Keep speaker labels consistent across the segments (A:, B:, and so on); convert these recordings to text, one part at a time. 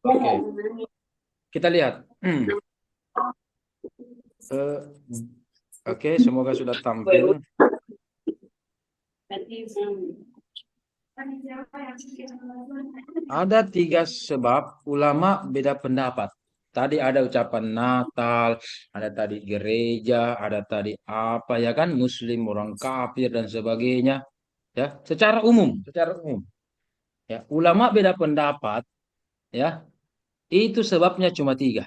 A: Oke, kita lihat. Eh, Oke, semoga sudah tampil. Ada 3 sebab ulama beda pendapat. Tadi ada ucapan Natal, ada tadi gereja, ada tadi apa ya kan, Muslim, orang kafir dan sebagainya. Ya, secara umum. Ya, ulama beda pendapat. Ya, itu sebabnya cuma 3.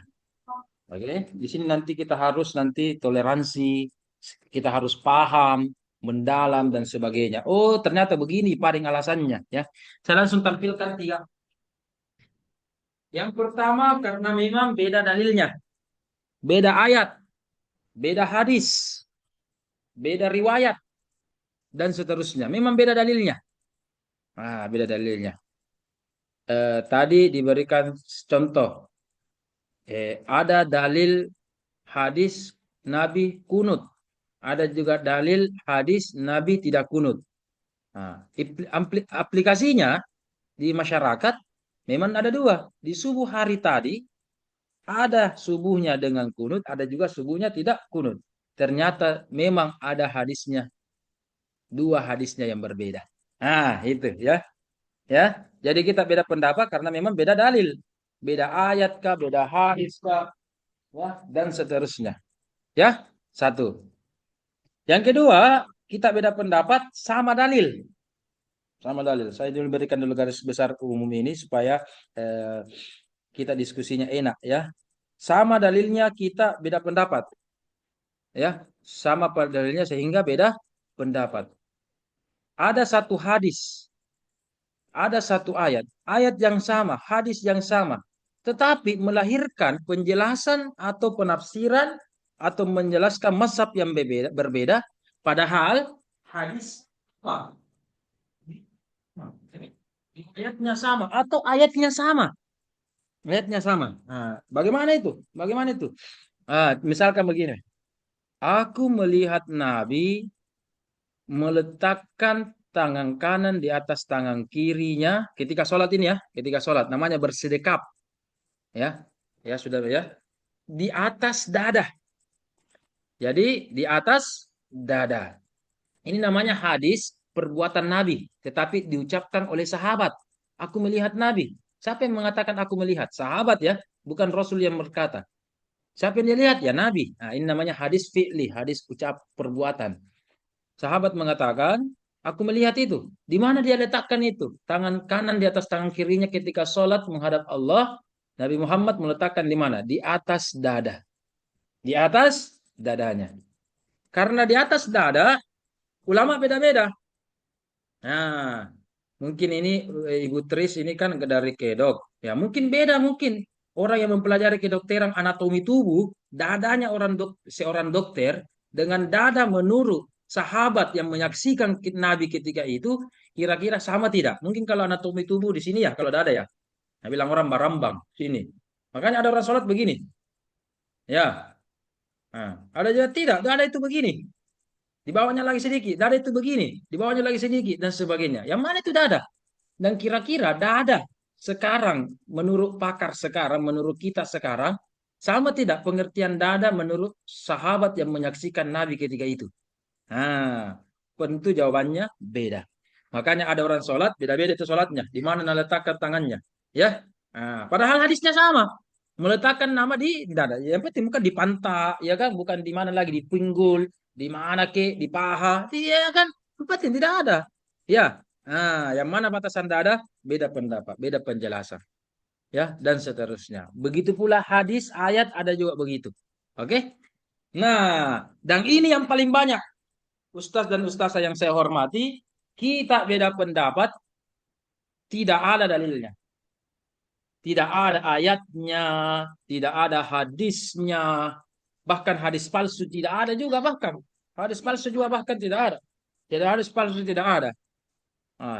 A: Oke, di sini nanti kita harus nanti toleransi, kita harus paham, mendalam dan sebagainya. Oh, ternyata begini paling alasannya. Ya, saya langsung tampilkan 3. Yang pertama karena memang beda dalilnya, beda ayat, beda hadis, beda riwayat dan seterusnya. Memang beda dalilnya. Beda dalilnya. Tadi diberikan contoh. Ada dalil hadis Nabi kunut. Ada juga dalil hadis Nabi tidak kunut. Aplikasinya di masyarakat memang ada 2. Di subuh hari tadi ada subuhnya dengan kunut, ada juga subuhnya tidak kunut. Ternyata memang ada hadisnya, 2 hadisnya yang berbeda. Itu ya. Ya. Jadi kita beda pendapat karena memang beda dalil. Beda ayat kah, beda hadis kah, ya, dan seterusnya. Ya, satu. Yang kedua, kita beda pendapat sama dalil. Sama dalil. Saya dulu berikan dulu garis besar umum ini supaya eh, kita diskusinya enak ya. Sama dalilnya kita beda pendapat. Ya, sama dalilnya sehingga beda pendapat. Ada satu hadis, ada satu ayat, ayat yang sama, hadis yang sama, tetapi melahirkan penjelasan atau penafsiran atau menjelaskan mazhab yang berbeda, padahal hadis ayatnya sama atau ayatnya sama, ayatnya sama. Bagaimana itu? Bagaimana itu? Misalkan begini, aku melihat Nabi meletakkan tangan kanan di atas tangan kirinya ketika sholat ini ya, ketika sholat namanya bersedekap ya, ya sudah ya, di atas dada. Jadi di atas dada. Ini namanya hadis perbuatan Nabi, tetapi diucapkan oleh sahabat. Aku melihat Nabi. Siapa yang mengatakan aku melihat? Sahabat ya, bukan Rasul yang berkata. Siapa yang dilihat? Ya Nabi. Ini namanya hadis fi'li, hadis ucap perbuatan. Sahabat mengatakan, aku melihat itu. Di mana dia letakkan itu? Tangan kanan di atas tangan kirinya ketika sholat menghadap Allah. Nabi Muhammad meletakkan di mana? Di atas dada. Di atas dadanya. Karena di atas dada, ulama beda-beda. Nah, mungkin ini Ibu Tris ini kan dari kedok. Ya, mungkin beda mungkin. Orang yang mempelajari kedokteran anatomi tubuh, dadanya seorang dokter dengan dada menurut sahabat yang menyaksikan Nabi ketika itu kira-kira sama tidak? Mungkin kalau anatomi tubuh di sini ya, kalau dada ya. Nah, bilang orang barambang sini. Makanya ada orang sholat begini. Ya. Ada juga tidak, dada itu begini. Di bawahnya lagi sedikit, dada itu begini, di bawahnya lagi sedikit dan sebagainya. Yang mana itu dada? Dan kira-kira dada sekarang menurut pakar sekarang, menurut kita sekarang sama tidak pengertian dada menurut sahabat yang menyaksikan Nabi ketika itu? Nah, tentu jawabannya beda. Makanya ada orang sholat, beda-beda itu sholatnya. Di mana meletakkan tangannya. Ya, padahal hadisnya sama. Meletakkan nama di dada. Yang penting bukan di pantat, ya kan? Bukan di mana lagi, di pinggul, di mana ke, di paha. Iya kan? Yang penting tidak ada. Ya, yang mana batasan dada? Beda pendapat, beda penjelasan. Ya, dan seterusnya. Begitu pula hadis, ayat ada juga begitu. Oke? Nah, dan ini yang paling banyak. Ustaz dan ustazah yang saya hormati, kita beda pendapat, tidak ada dalilnya. Tidak ada ayatnya, tidak ada hadisnya, bahkan hadis palsu tidak ada juga bahkan. Hadis palsu juga bahkan tidak ada. Tidak hadis palsu tidak ada.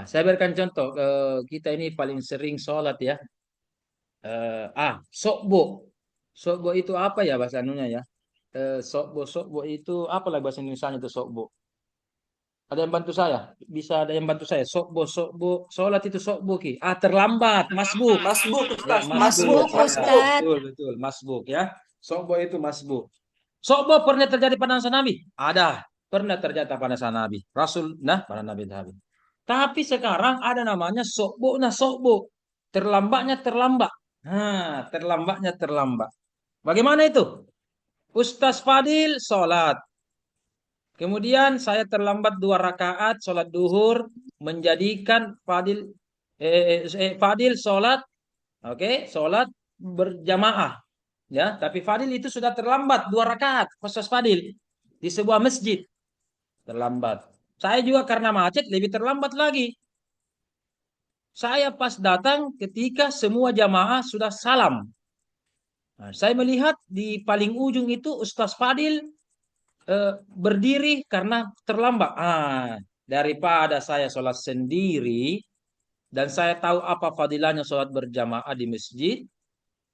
A: Saya berikan contoh, kita ini paling sering sholat ya. Sokbo. Sokbo itu apa ya bahasa anunya ya? Sokbo itu apa lah bahasa Indonesia itu sokbo? Ada yang bantu saya? Bisa ada yang bantu saya? Sokbo, sokbo, sholat itu sokbo ki. Ah, terlambat, masbuk.
B: Masbuk
A: Ya,
B: Ustaz,
A: masbuk.
B: masbuk,
C: Masbuk
A: Ya,
B: masbuk.
C: Ustadz.
A: betul, betul, masbuk ya. Sokbo itu masbuk. Sokbo pernah terjadi pada masa Nabi? Ada. Pernah terjadi pada masa Nabi. Rasul, nah, pada Nabi Nabi. Tapi sekarang ada namanya sokbo, nah sokbo. Terlambatnya terlambat. Nah, terlambatnya terlambat. Bagaimana itu? Ustaz Fadil sholat. Kemudian saya terlambat 2 rakaat sholat duhur, menjadikan Fadil sholat, oke, sholat berjamaah, ya. Tapi Fadil itu sudah terlambat 2 rakaat, Ustaz Fadil di sebuah masjid terlambat. Saya juga karena macet lebih terlambat lagi. Saya pas datang ketika semua jamaah sudah salam. Nah, saya melihat di paling ujung itu Ustaz Fadil berdiri karena terlambat. Daripada saya sholat sendiri dan saya tahu apa fadilahnya sholat berjamaah di masjid,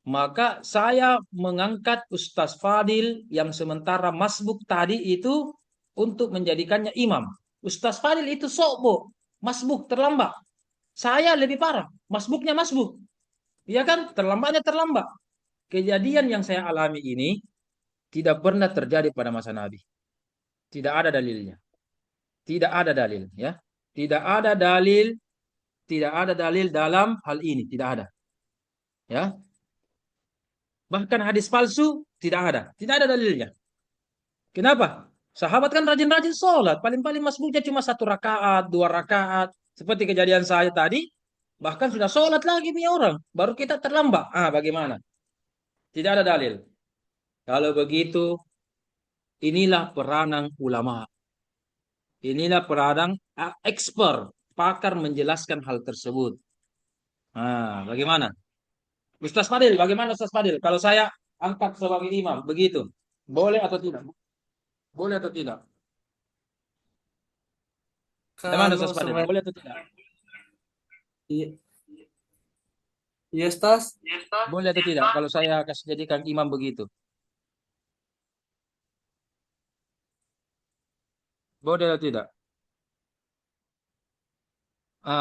A: maka saya mengangkat Ustaz Fadil yang sementara masbuk tadi itu untuk menjadikannya imam. Ustaz Fadil itu sokbo, masbuk terlambat. Saya lebih parah, masbuknya masbuk. Iya kan? Terlambatnya terlambat. Kejadian yang saya alami ini tidak pernah terjadi pada masa Nabi. Tidak ada dalilnya. Tidak ada dalil, ya. Tidak ada dalil, tidak ada dalil dalam hal ini, tidak ada. Ya. Bahkan hadis palsu tidak ada dalilnya. Kenapa? Sahabat kan rajin-rajin sholat, paling-paling masbuknya cuma 1 rakaat, 2 rakaat, seperti kejadian saya tadi. Bahkan sudah sholat lagi nih orang, baru kita terlambat. Bagaimana? Tidak ada dalil. Kalau begitu, inilah peranan ulama. Inilah peranan expert, pakar menjelaskan hal tersebut. Bagaimana? Ustaz Fadil, bagaimana Ustaz Fadil? Kalau saya angkat sebagai imam, begitu. Boleh atau tidak? Boleh atau tidak? Bagaimana
B: Kalau
A: Ustaz Fadil?
B: sebagai
A: Boleh atau tidak?
B: iya, iya, Ustaz.
A: Boleh atau tidak? Kalau saya kasih jadikan imam begitu. Boleh atau tidak?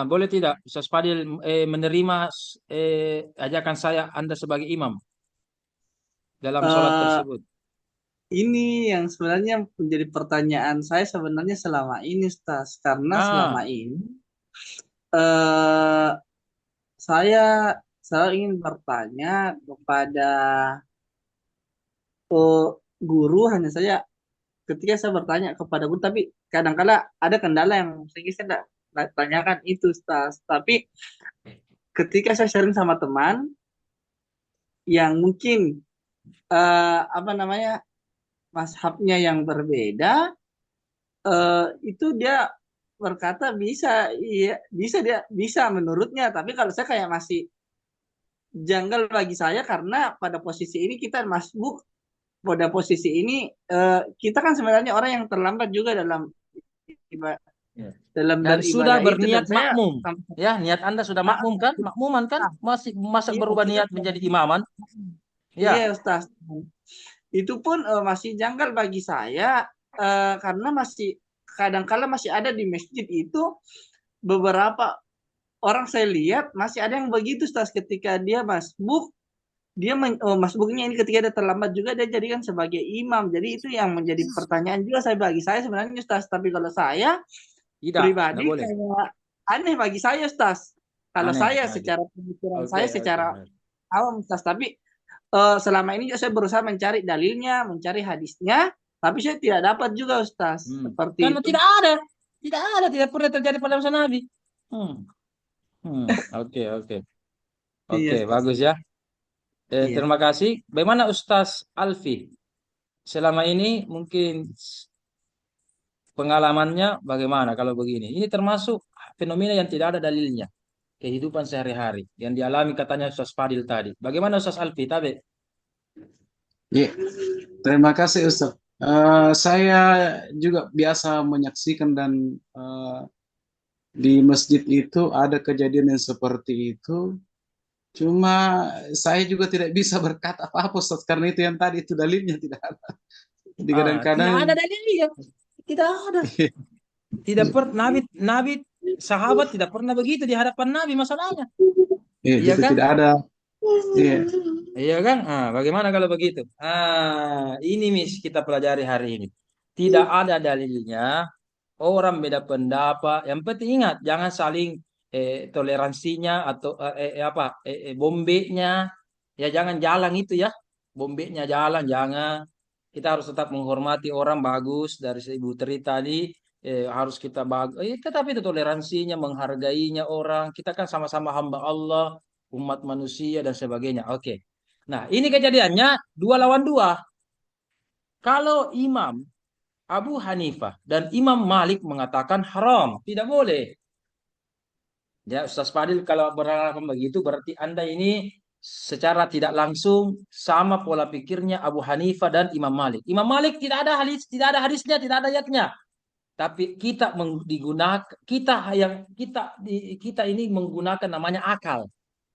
A: Boleh tidak? Ustaz Fadil menerima ajakan saya Anda sebagai imam dalam sholat
B: Eh,
A: tersebut.
B: ini yang sebenarnya menjadi pertanyaan saya sebenarnya selama ini, Ustaz. Karena selama
A: Ah,
B: ini eh saya ingin bertanya kepada guru, hanya saja ketika saya bertanya kepada guru, tapi kadang-kala ada kendala yang sehingga saya tidak tanyakan itu, Ustaz. Tapi ketika saya sharing sama teman yang mungkin apa namanya mazhabnya yang berbeda, itu dia berkata bisa, iya bisa, dia bisa menurutnya. Tapi kalau saya kayak masih janggal bagi saya, karena pada posisi ini kita masbuk, pada posisi ini kita kan sebenarnya orang yang terlambat juga dalam iba-
A: ya.
B: dalam
A: Dan sudah
B: beribadah itu. Dan
A: berniat
B: saya
A: makmum. Ya, niat Anda sudah
B: ah,
A: makmum kan? Makmuman kan? Masih masa
B: iya,
A: berubah
B: kita
A: niat
B: sudah
A: menjadi imaman?
B: iya,
A: Ya.
B: Ustaz. Itu pun masih janggal bagi saya, karena masih kadang-kala masih ada di masjid itu beberapa orang saya lihat masih ada yang begitu, Ustaz. Ketika dia masbuk, masbuknya ini ketika dia terlambat juga dia jadikan sebagai imam. Jadi itu yang menjadi pertanyaan juga saya, bagi saya sebenarnya, Ustaz. Tapi kalau saya
A: Tidak
B: pribadi
A: boleh.
B: kayak aneh bagi saya, Ustaz. Kalau
A: Aneh.
B: saya secara pemikiran
A: Oke,
B: saya
A: oke.
B: secara awam, Ustaz. Tapi selama ini juga saya berusaha mencari dalilnya, mencari hadisnya, tapi saya tidak dapat juga, Ustaz. Seperti
A: Karena
B: itu.
A: tidak ada. Tidak ada. Tidak pernah terjadi pada masa Nabi. Hmm. Oke, oke.
B: Iya,
A: Oke,
B: Ustaz.
A: bagus ya.
B: Iya.
A: Terima kasih. Bagaimana Ustaz Alfi? Selama ini mungkin pengalamannya bagaimana kalau begini? Ini termasuk fenomena yang tidak ada dalilnya. Kehidupan sehari-hari yang dialami katanya Ustaz Fadil tadi. Bagaimana Ustaz Alfi? Tabe?
D: Ya, terima kasih Ustaz. Saya juga biasa menyaksikan dan di masjid itu ada kejadian yang seperti itu. Cuma saya juga tidak bisa berkata apa-apa Ustaz, karena itu yang tadi itu dalilnya tidak ada. Jadi
A: Tidak
D: kadang-kadang
A: ada dalilnya. Tidak ada. Tidak pernah Nabi sahabat tidak pernah begitu di hadapan Nabi masalahnya.
D: Iya,
A: Iya
D: justru
A: kan?
D: tidak ada. Iya.
A: Iya kan? Ah, bagaimana kalau begitu? Ini Miss kita pelajari hari ini. Tidak ada dalilnya orang beda pendapat. Yang penting ingat, jangan saling toleransinya atau apa bombenya ya jangan jalan itu ya. Bombenya jalan jangan. Kita harus tetap menghormati orang bagus dari Ibu Tri tadi harus kita bagus. Tetapi itu toleransinya, menghargainya orang. Kita kan sama-sama hamba Allah, umat manusia dan sebagainya. Oke. Nah, ini kejadiannya dua lawan dua. Kalau Imam Abu Hanifah dan Imam Malik mengatakan haram, tidak boleh. Ya, Ustaz Fadil kalau beralasan begitu berarti Anda ini secara tidak langsung sama pola pikirnya Abu Hanifah dan Imam Malik. Imam Malik tidak ada hadisnya, tidak ada ayatnya. Tapi kita digunakan kita ini menggunakan namanya akal.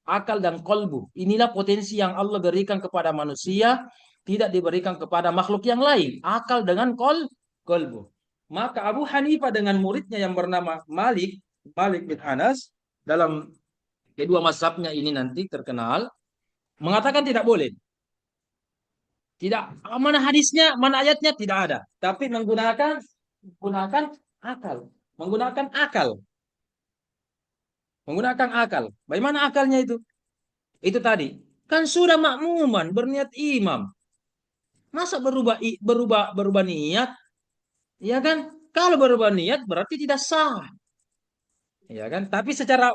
A: Akal dan kolbu. Inilah potensi yang Allah berikan kepada manusia, tidak diberikan kepada makhluk yang lain. Akal dengan kolbu. Maka Abu Hanifah dengan muridnya yang bernama Malik bin Anas, dalam kedua mazhabnya ini nanti terkenal, mengatakan tidak boleh. Tidak, mana hadisnya, mana ayatnya tidak ada. Tapi menggunakan akal. Menggunakan akal. Menggunakan akal. Bagaimana akalnya itu? Itu tadi. Kan sudah makmuman berniat imam. Masa berubah niat? Ya kan? Kalau berubah niat berarti tidak sah. Ya kan? Tapi secara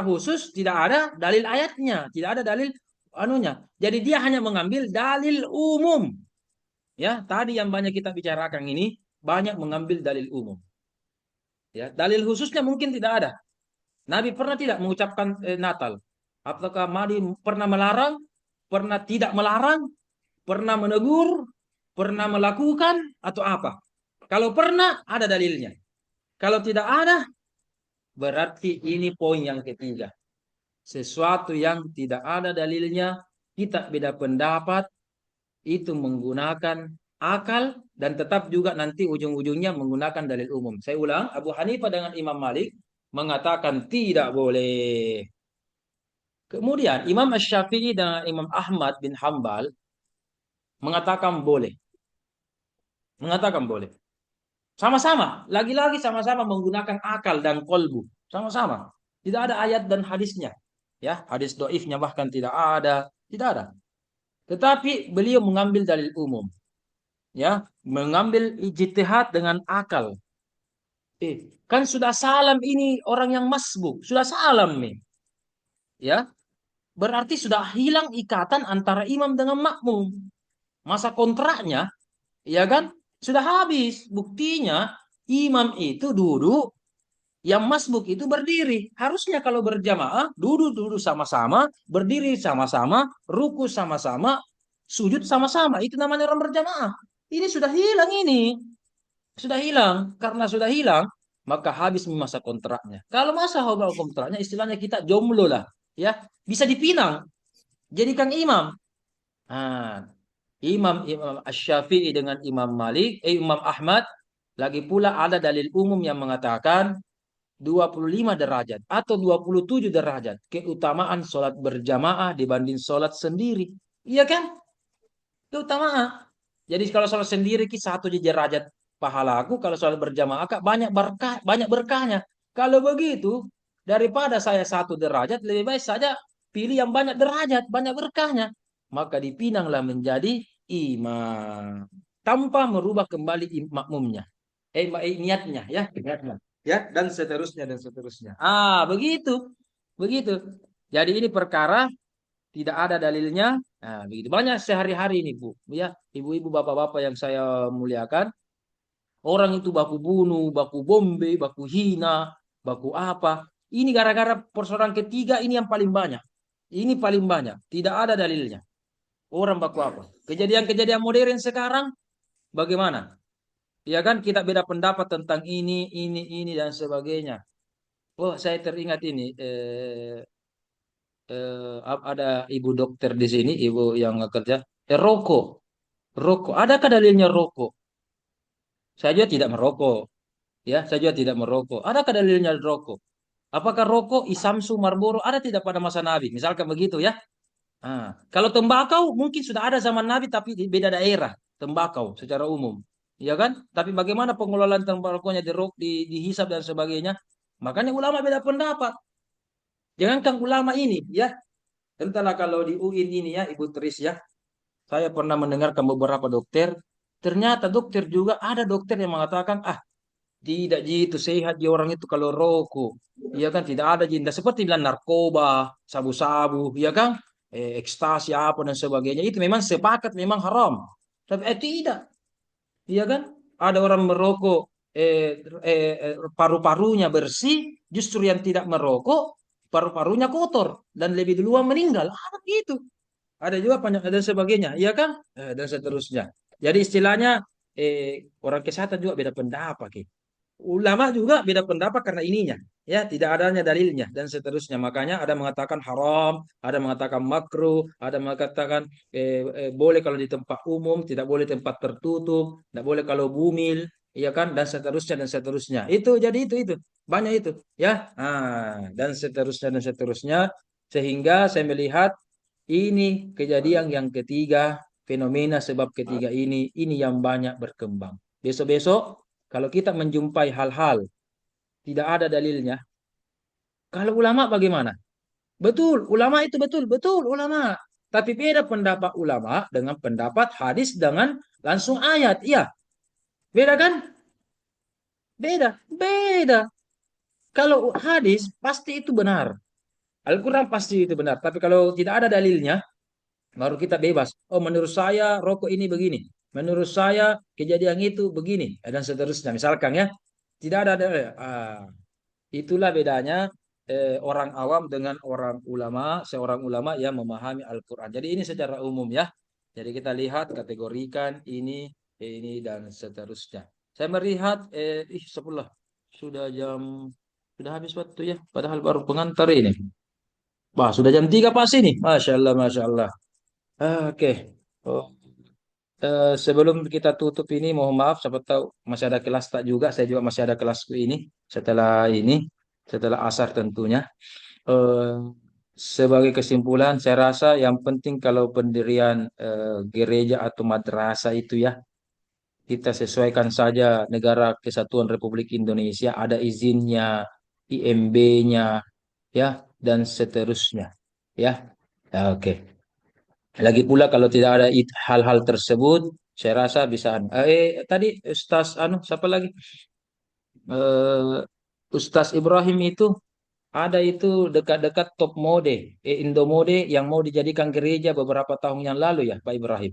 A: khusus tidak ada dalil ayatnya, tidak ada dalil anunya. Jadi dia hanya mengambil dalil umum. Ya, tadi yang banyak kita bicarakan ini banyak mengambil dalil umum. Ya, dalil khususnya mungkin tidak ada. Nabi pernah tidak mengucapkan Natal? Apakah Nabi pernah melarang? Pernah tidak melarang? Pernah menegur? Pernah melakukan? Atau apa? Kalau pernah, ada dalilnya. Kalau tidak ada, berarti ini poin yang ketiga. Sesuatu yang tidak ada dalilnya, kita beda pendapat, itu menggunakan akal dan tetap juga nanti ujung-ujungnya menggunakan dalil umum. Saya ulang, Abu Hanifah dengan Imam Malik mengatakan tidak boleh. Kemudian Imam Asy-Syafi'i dan Imam Ahmad bin Hambal mengatakan boleh. Mengatakan boleh. Sama-sama, lagi-lagi sama-sama menggunakan akal dan kolbu. Sama-sama. Tidak ada ayat dan hadisnya. Ya, hadis doifnya bahkan tidak ada. Tidak ada. Tetapi beliau mengambil dalil umum. Ya, mengambil ijtihad dengan akal. Kan sudah salam ini orang yang masbuk. Sudah salam nih. Ya, berarti sudah hilang ikatan antara imam dengan makmum. Masa kontraknya, ya kan? Sudah habis. Buktinya imam itu duduk, yang masbuk itu berdiri. Harusnya kalau berjamaah, duduk-duduk sama-sama, berdiri sama-sama, ruku sama-sama, sujud sama-sama. Itu namanya orang berjamaah. Ini sudah hilang ini. Sudah hilang. Karena sudah hilang, maka habis masa kontraknya. Kalau masa kontraknya, istilahnya kita jomblo lah. Ya, bisa dipinang. Jadikan imam. Nah, Imam Asy-Syafi'i dengan Imam Ahmad, lagi pula ada dalil umum yang mengatakan 25 derajat atau 27 derajat keutamaan sholat berjamaah dibanding sholat sendiri. Iya kan? Keutamaan. Jadi kalau sholat sendiri satu derajat pahalaku, kalau sholat berjamaah Kak, banyak berkahnya. Kalau begitu, daripada saya satu derajat, lebih baik saja pilih yang banyak derajat, banyak berkahnya. Maka dipinanglah menjadi imam tanpa merubah kembali makmumnya. Niatnya ya, niatnya. Ya, dan seterusnya dan seterusnya. Begitu. Begitu. Jadi ini perkara tidak ada dalilnya. Nah, begitu. Banyak sehari-hari ini, Bu. Ya, ibu-ibu, bapak-bapak yang saya muliakan, orang itu baku bunuh, baku bombe, baku hina, baku apa. Ini gara-gara persoalan ketiga ini yang paling banyak. Ini paling banyak. Tidak ada dalilnya. Orang baku apa. Kejadian-kejadian modern sekarang bagaimana? Ya kan kita beda pendapat tentang ini dan sebagainya. Oh, saya teringat ini ada ibu dokter di sini, ibu yang kerja. Rokok. Rokok. Adakah dalilnya rokok? Saya juga tidak merokok. Ya, saya juga tidak merokok. Adakah dalilnya rokok? Apakah rokok, Isamsu, Marlboro ada tidak pada masa Nabi? Misalkan begitu ya. Kalau tembakau mungkin sudah ada zaman Nabi tapi di beda daerah, tembakau secara umum. Ya kan? Tapi bagaimana pengelolaan tembakaunya dihisap dan sebagainya? Makanya ulama beda pendapat. Jangankan ulama ini ya. Entahlah kalau di UIN ini ya, Ibu Tris ya. Saya pernah mendengarkan beberapa dokter. Ternyata dokter juga ada dokter yang mengatakan, tidak gitu sehat di orang itu kalau rokok. Iya kan tidak ada jinda seperti bilang narkoba, sabu-sabu, ya kan? Ekstasi apa dan sebagainya itu memang sepakat memang haram. Tapi tidak, iya kan? Ada orang merokok paru-parunya bersih, justru yang tidak merokok paru-parunya kotor dan lebih duluan meninggal. Ada gitu. Ada juga banyak dan sebagainya, iya kan? Dan seterusnya. Jadi istilahnya orang kesehatan juga beda pendapat. Ulama juga beda pendapat karena ininya, ya tidak adanya dalilnya dan seterusnya. Makanya ada mengatakan haram, ada mengatakan makruh, ada mengatakan boleh kalau di tempat umum, tidak boleh tempat tertutup, tidak boleh kalau bumil, iya kan, dan seterusnya. Itu jadi itu banyak itu, ya, dan seterusnya dan seterusnya. Sehingga saya melihat ini kejadian yang ketiga, fenomena sebab ketiga ini yang banyak berkembang. Besok-besok kalau kita menjumpai hal-hal tidak ada dalilnya, kalau ulama bagaimana? Betul, ulama itu betul, betul ulama. Tapi beda pendapat ulama dengan pendapat hadis dengan langsung ayat. Iya, beda kan? Beda, beda. Kalau hadis pasti itu benar. Al-Quran pasti itu benar. Tapi kalau tidak ada dalilnya, baru kita bebas. Oh, menurut saya rokok ini begini. Menurut saya kejadian itu begini. Dan seterusnya. Misalkan ya, tidak ada dalil. Itulah bedanya orang awam dengan orang ulama, seorang ulama yang memahami Al-Quran. Jadi ini secara umum ya. Jadi kita lihat, kategorikan ini dan seterusnya. Saya melihat, 10 sudah sudah habis waktu ya. Padahal baru pengantar ini. Wah, sudah jam 3 pas ini. Masya Allah, Masya Allah. Oke. Oh, sebelum kita tutup ini, mohon maaf, siapa tahu masih ada kelas tak juga. Saya juga masih ada kelasku ini, setelah asar tentunya. Eh, Sebagai kesimpulan, saya rasa yang penting kalau pendirian gereja atau madrasah itu ya, kita sesuaikan saja Negara Kesatuan Republik Indonesia, ada izinnya, IMB-nya, ya, dan seterusnya. Ya, oke. Lagi pula kalau tidak ada hal-hal tersebut, saya rasa bisa. Tadi Ustaz siapa lagi? Eh, Ustaz Ibrahim itu ada itu dekat-dekat top mode, Indomode yang mau dijadikan gereja beberapa tahun yang lalu ya, Pak Ibrahim.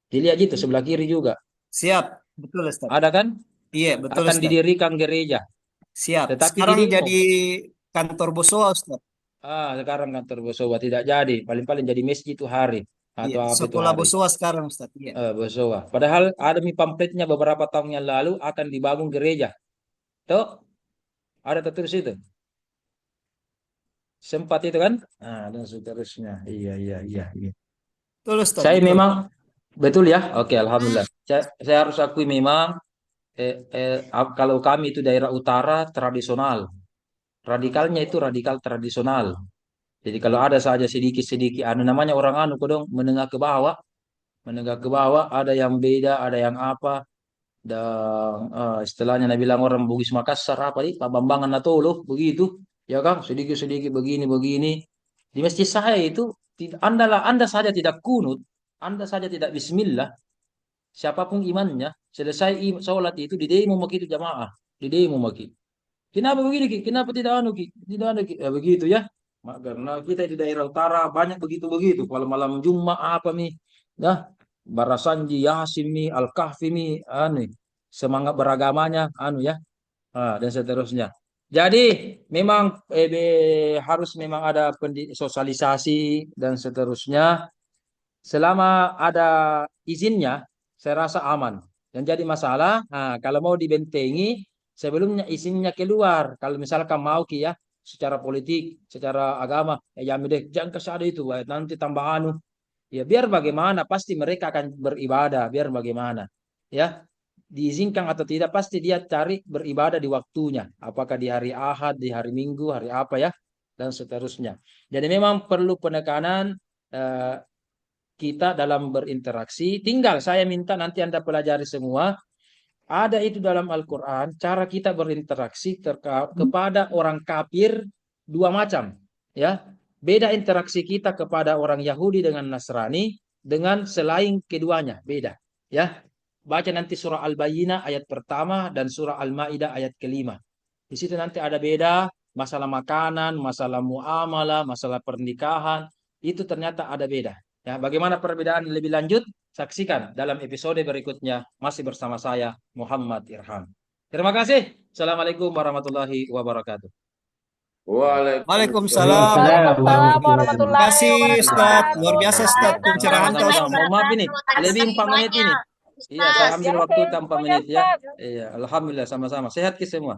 A: Dilihat itu sebelah kiri juga.
B: Siap, betul Ustaz.
A: Ada kan?
B: Iya, betul
A: Akan
B: Ustaz.
A: didirikan gereja.
B: Siap.
A: Tetapi di
B: Sekarang
A: demo.
B: jadi kantor Bosowa Ustaz.
A: Sekarang kantor Bosowa tidak jadi. Paling-paling jadi masjid itu hari.
B: Iya,
A: Atau apa itu
B: sekolah
A: hari.
B: Bosowa sekarang Ustaz. Iya.
A: Bosowa. Padahal ada pamfletnya beberapa tahun yang lalu akan dibangun gereja. Tuh, ada tertulis itu. Sempat itu kan? Dan seterusnya. Iya, iya, iya, iya.
B: Betul Ustaz,
A: Saya
B: betul.
A: memang betul ya. Oke, alhamdulillah. Saya harus akui memang kalau kami itu daerah utara tradisional, radikalnya itu radikal tradisional. Jadi kalau ada saja sedikit-sedikit, namanya orang kodong menengah ke bawah, ada yang beda, ada yang apa, dan istilahnya Nabi bilang orang Bugis Makassar apa nih, Pak Bambangan Natolo, begitu, ya kan, sedikit-sedikit begini-begini. Di masjid saya itu, anda saja tidak kunut, anda saja tidak Bismillah, siapapun imannya, selesai sholat itu di demo maki itu jamaah, di demo maki. Kenapa begini Ki? Kenapa tidak anu Ki? Tidak anu Ki? Ya begitu ya. Karena kita di daerah utara banyak begitu-begitu. Kalau malam Jumat apa nih? Ya, Barasanji, Yasin nih, Al-Kahfi nih, anu, semangat beragamanya, anu ya, dan seterusnya. Jadi memang harus memang ada sosialisasi dan seterusnya. Selama ada izinnya, saya rasa aman. Yang jadi masalah, kalau mau dibentengi, sebelumnya izinnya keluar. Kalau misalkan mau Ki ya, secara politik, secara agama, ya jangan kasih ada itu, nanti tambah anu. Ya biar bagaimana, pasti mereka akan beribadah, biar bagaimana. Ya, diizinkan atau tidak, pasti dia cari beribadah di waktunya. Apakah di hari Ahad, di hari Minggu, hari apa ya, dan seterusnya. Jadi memang perlu penekanan kita dalam berinteraksi. Tinggal saya minta nanti Anda pelajari semua. Ada itu dalam Al-Quran, cara kita berinteraksi kepada orang kafir dua macam. Ya, beda interaksi kita kepada orang Yahudi dengan Nasrani dengan selain keduanya, beda. Ya, baca nanti surah Al-Bayyinah ayat pertama dan surah Al-Maidah ayat kelima. Di situ nanti ada beda masalah makanan, masalah muamalah, masalah pernikahan, itu ternyata ada beda. Ya, bagaimana perbedaan lebih lanjut? Saksikan dalam episode berikutnya. Masih bersama saya, Muhammad Irham. Terima kasih. Assalamualaikum warahmatullahi wabarakatuh.
C: Waalaikumsalam.
E: Waalaikumsalam
C: Terima
E: warahmatullahi
C: kasih Ustaz.
E: wabarakatuh.
C: Luar biasa Ustaz pencerahan tos.
A: Sama-sama. Mohon maaf ini, lebih 4 menit ini. Iya, saya ambil waktu 4 menit ya. Iya, alhamdulillah sama-sama. Sehat ke semua.